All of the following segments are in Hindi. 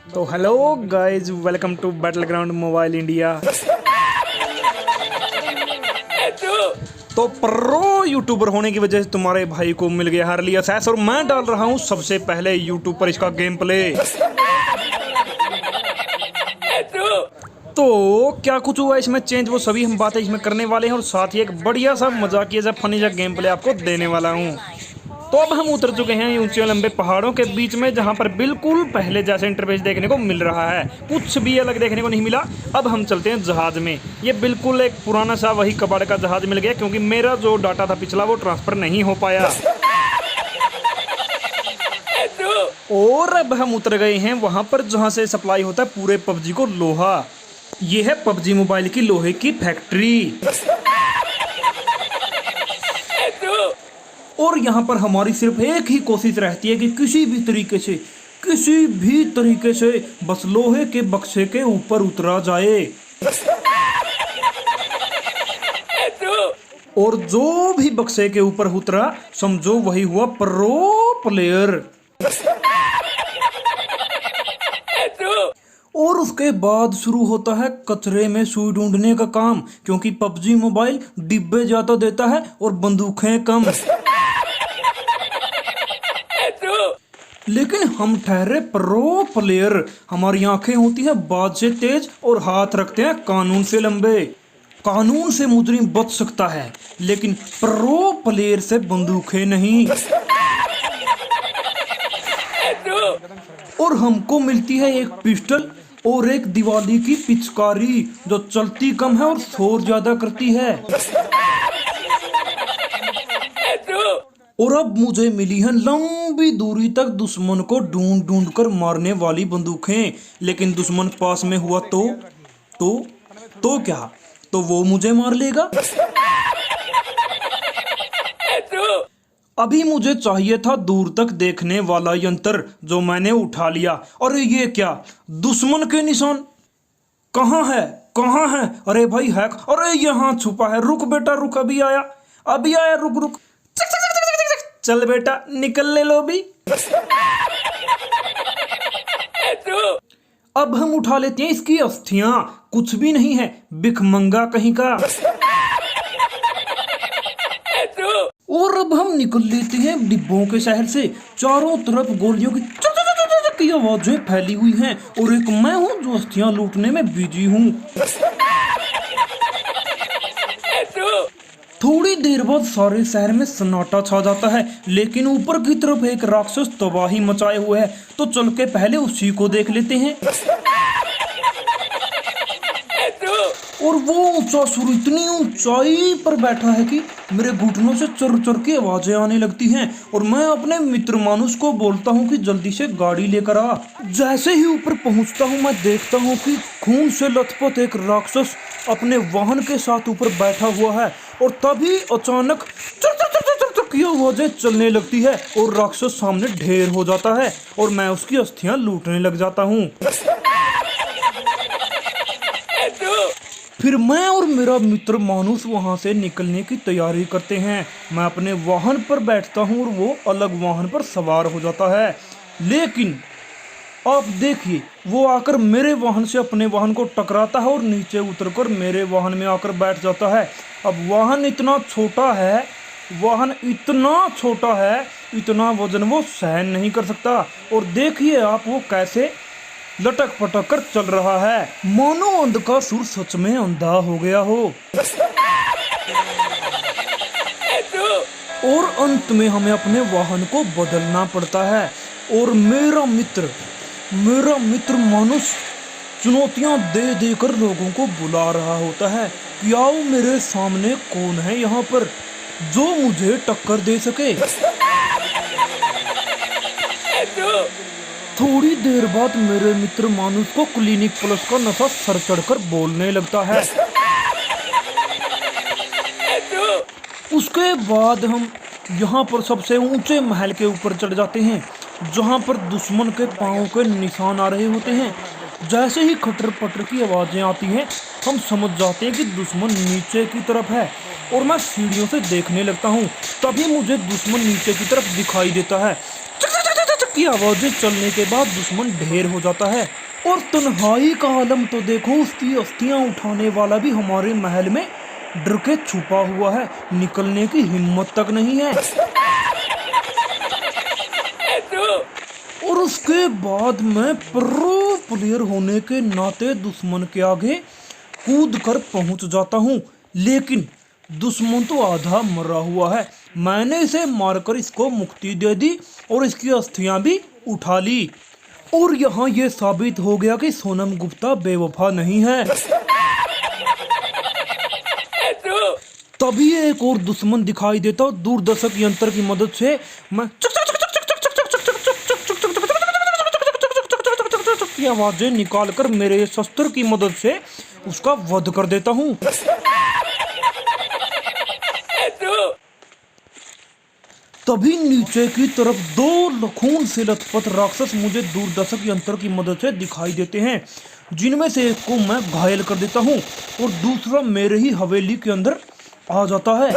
तो hello guys, welcome to battle ground mobile India. तो प्रो यूट्यूबर होने की वजह से तुम्हारे भाई को मिल गया हार्ली एसएस और मैं डाल रहा हूँ सबसे पहले यूट्यूब पर इसका गेम प्ले। तो क्या कुछ हुआ इसमें चेंज, वो सभी हम बातें इसमें करने वाले हैं और साथ ही एक बढ़िया सा मजाकिया सा फनी सा गेम प्ले आपको देने वाला हूँ। तो अब हम उतर चुके हैं ऊंचे लंबे पहाड़ों के बीच में, जहां पर बिल्कुल पहले जैसे इंटरफेस देखने को मिल रहा है, कुछ भी अलग देखने को नहीं मिला। अब हम चलते हैं जहाज में। ये बिल्कुल एक पुराना सा वही कबाड़ का जहाज मिल गया, क्योंकि मेरा जो डाटा था पिछला वो ट्रांसफर नहीं हो पाया। और अब हम उतर गए हैं वहां पर जहां से सप्लाई होता है पूरे पबजी को लोहा। ये है पबजी मोबाइल की लोहे की फैक्ट्री। और यहाँ पर हमारी सिर्फ एक ही कोशिश रहती है कि किसी भी तरीके से बस लोहे के बक्से के ऊपर उतरा जाए। और जो भी बक्से के ऊपर उतरा समझो वही हुआ प्रो प्लेयर। और उसके बाद शुरू होता है कचरे में सुई ढूंढने का काम, क्योंकि पबजी मोबाइल डिब्बे ज्यादा देता है और बंदूकें कम। लेकिन हम ठहरे प्रो प्लेयर, हमारी आंखें होती हैं बाज से तेज और हाथ रखते हैं कानून से लंबे। कानून से मुजरिम बच सकता है, लेकिन प्रो प्लेयर से बंदूकें नहीं। और हमको मिलती है एक पिस्टल और एक दिवाली की पिचकारी, जो चलती कम है और शोर ज्यादा करती है। और अब मुझे मिली है लंबी दूरी तक दुश्मन को ढूंढ ढूंढ कर मारने वाली बंदूकें, लेकिन दुश्मन पास में हुआ तो क्या, तो वो मुझे मार लेगा। अभी मुझे चाहिए था दूर तक देखने वाला यंत्र, जो मैंने उठा लिया। अरे ये क्या, दुश्मन के निशान कहाँ है? अरे भाई हैक, अरे यहाँ छुपा है। रुक बेटा रुक, अभी आया, रुक। चल बेटा निकल ले लो भी। अब हम उठा लेते हैं इसकी अस्थियां, कुछ भी नहीं है, भिखमंगा कहीं का। और अब हम निकल लेते हैं डिब्बों के शहर से। चारों तरफ गोलियों की आवाजें फैली हुई हैं, और एक मैं हूँ जो अस्थियां लूटने में बिजी हूँ। थोड़ी देर बाद सारे शहर में सन्नाटा छा जाता है, लेकिन ऊपर की तरफ एक राक्षस तबाही मचाए हुए है, तो चल के पहले उसी को देख लेते हैं। और वो ऊंचा सुर इतनी ऊंचाई पर बैठा है कि मेरे घुटनों से चर चर की आवाजें आने लगती हैं, और मैं अपने मित्र मानुष को बोलता हूँ कि जल्दी से गाड़ी लेकर आ। जैसे ही ऊपर पहुँचता हूँ मैं देखता हूँ कि खून से लथपथ एक राक्षस अपने वाहन के साथ ऊपर बैठा हुआ है, और तभी अचानक चर चर चर चर चर की आवाजें चलने लगती है और राक्षस सामने ढेर हो जाता है, और मैं उसकी अस्थियां लूटने लग जाता हूँ। फिर मैं और मेरा मित्र मानुष वहां से निकलने की तैयारी करते हैं। मैं अपने वाहन पर बैठता हूँ और वो अलग वाहन पर सवार हो जाता है, लेकिन आप देखिए वो आकर मेरे वाहन से अपने वाहन को टकराता है और नीचे उतरकर मेरे वाहन में आकर बैठ जाता है। अब वाहन इतना छोटा है, इतना वजन वो सहन नहीं कर सकता, और देखिए आप वो कैसे लटक पटक कर चल रहा है, मानो अंध का सुर सच में अंधा हो गया हो। और अंत में हमें अपने वाहन को बदलना पड़ता है, और मेरा मित्र मानुष चुनौतियां दे देकर लोगों को बुला रहा होता है कि आओ मेरे सामने कौन है यहाँ पर जो मुझे टक्कर दे सके। थोड़ी देर बाद मेरे मित्र मानुष को क्लिनिक प्लस का नशा सर चढ़कर बोलने लगता है। उसके बाद हम यहाँ पर सबसे ऊंचे महल के ऊपर चढ़ जाते हैं, जहाँ पर दुश्मन के पांव के निशान आ रहे होते हैं। जैसे ही खटर पटर की आवाजें आती हैं, हम समझ जाते हैं कि दुश्मन नीचे की तरफ है, और मैं सीढ़ियों से देखने लगता हूँ। तभी मुझे दुश्मन नीचे की तरफ दिखाई देता है। की आवाजें चलने के बाद दुश्मन ढेर हो जाता है और तन्हाई का आलम तो देखो, उसकी अस्थियां उठाने वाला भी हमारे महल में डर के छुपा हुआ है, निकलने की हिम्मत तक नहीं है। और उसके बाद मैं प्रो प्लेयर होने के नाते दुश्मन के आगे कूद कर पहुंच जाता हूं, लेकिन दुश्मन तो आधा मरा हुआ है। मैंने इसे मारकर इसको मुक्ति दे दी और इसकी अस्थियां भी उठा ली और यहाँ ये साबित हो गया कि सोनम गुप्ता बेवफा नहीं है। तभी एक और दुश्मन दिखाई देता और दूरदर्शक यंत्र की मदद से मैं की आवाजें निकालकर मेरे शस्त्र की मदद से उसका वध कर देता हूँ। तभी नीचे की तरफ दो खून से लथपथ राक्षस मुझे दूरदर्शक यंत्र की मदद से दिखाई देते हैं, जिनमें से एक को मैं घायल कर देता हूँ और दूसरा मेरे ही हवेली के अंदर आ जाता है।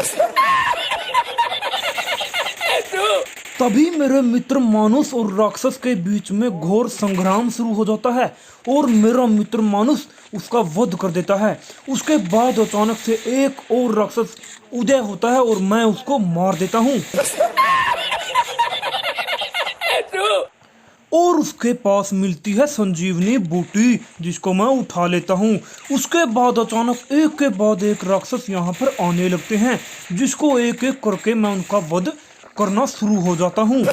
तभी मेरे मित्र मानुस और राक्षस के बीच में घोर संग्राम शुरू हो जाता है और मेरा मित्र मानुस उसका वध कर देता है। उसके बाद अचानक से एक और राक्षस उदय होता है और मैं उसको मार देता हूँ और उसके पास मिलती है संजीवनी बूटी, जिसको मैं उठा लेता हूँ। उसके बाद अचानक एक के बाद एक राक्षस यहाँ पर आने लगते हैं, जिसको एक एक करके मैं उनका वध करना शुरू हो जाता हूँ।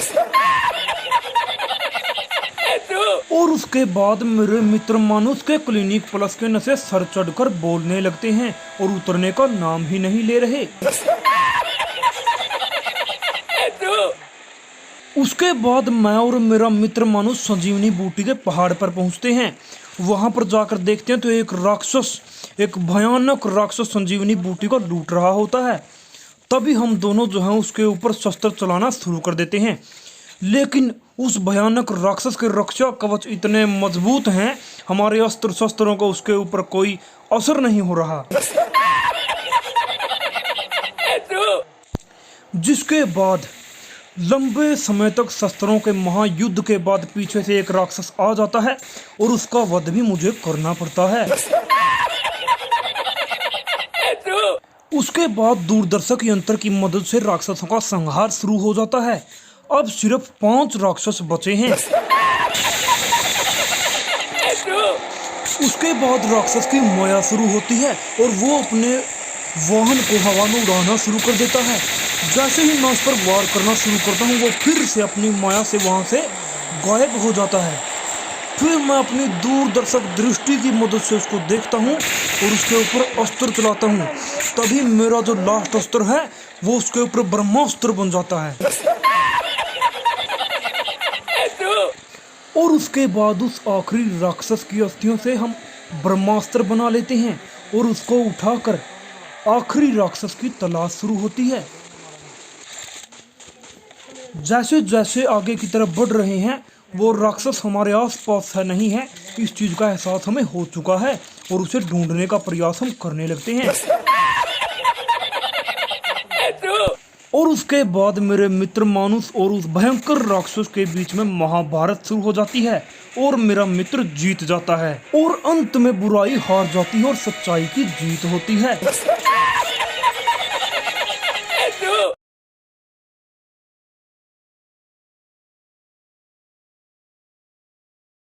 और उसके बाद मेरे मित्र मानुस के क्लिनिक प्लस के नशे सर चढ़कर बोलने लगते हैं और उतरने का नाम ही नहीं ले रहे। उसके बाद मैं और मेरा मित्र मानुस संजीवनी बूटी के पहाड़ पर पहुंचते हैं। वहां पर जाकर देखते हैं तो एक भयानक राक्षस संजीवनी बूटी को लूट रहा होता है। तभी हम दोनों जो हैं उसके ऊपर शस्त्र चलाना शुरू कर देते हैं, लेकिन उस भयानक राक्षस के रक्षा कवच इतने मजबूत हैं, हमारे अस्त्र शस्त्रों का उसके ऊपर कोई असर नहीं हो रहा। जिसके बाद लंबे समय तक शस्त्रों के महायुद्ध के बाद पीछे से एक राक्षस आ जाता है और उसका वध भी मुझे करना पड़ता है। उसके बाद दूरदर्शक यंत्र की मदद से राक्षसों का संहार शुरू हो जाता है। अब सिर्फ 5 राक्षस बचे हैं। उसके बाद राक्षस की माया शुरू होती है और वो अपने वाहन को हवा में उड़ाना शुरू कर देता है। जैसे ही मैं उस पर वार करना शुरू करता हूँ, वो फिर से अपनी माया से वहां से गायब हो जाता है। फिर मैं अपनी दूरदर्शक दृष्टि की मदद से उसको देखता हूँ और उसके ऊपर अस्त्र चलाता हूँ। तभी मेरा जो लास्ट अस्त्र है वो उसके ऊपर ब्रह्मास्त्र बन जाता है। और उसके बाद उस आखिरी राक्षस की अस्थियों से हम ब्रह्मास्त्र बना लेते हैं और उसको उठाकर आखिरी राक्षस की तलाश शुरू होती है। जैसे जैसे आगे की तरफ बढ़ रहे हैं, वो राक्षस हमारे आसपास है नहीं है, इस चीज का एहसास हमें हो चुका है और उसे ढूंढने का प्रयास हम करने लगते हैं। और उसके बाद मेरे मित्र मानुस और उस भयंकर राक्षस के बीच में महाभारत शुरू हो जाती है और मेरा मित्र जीत जाता है और अंत में बुराई हार जाती है और सच्चाई की जीत होती है।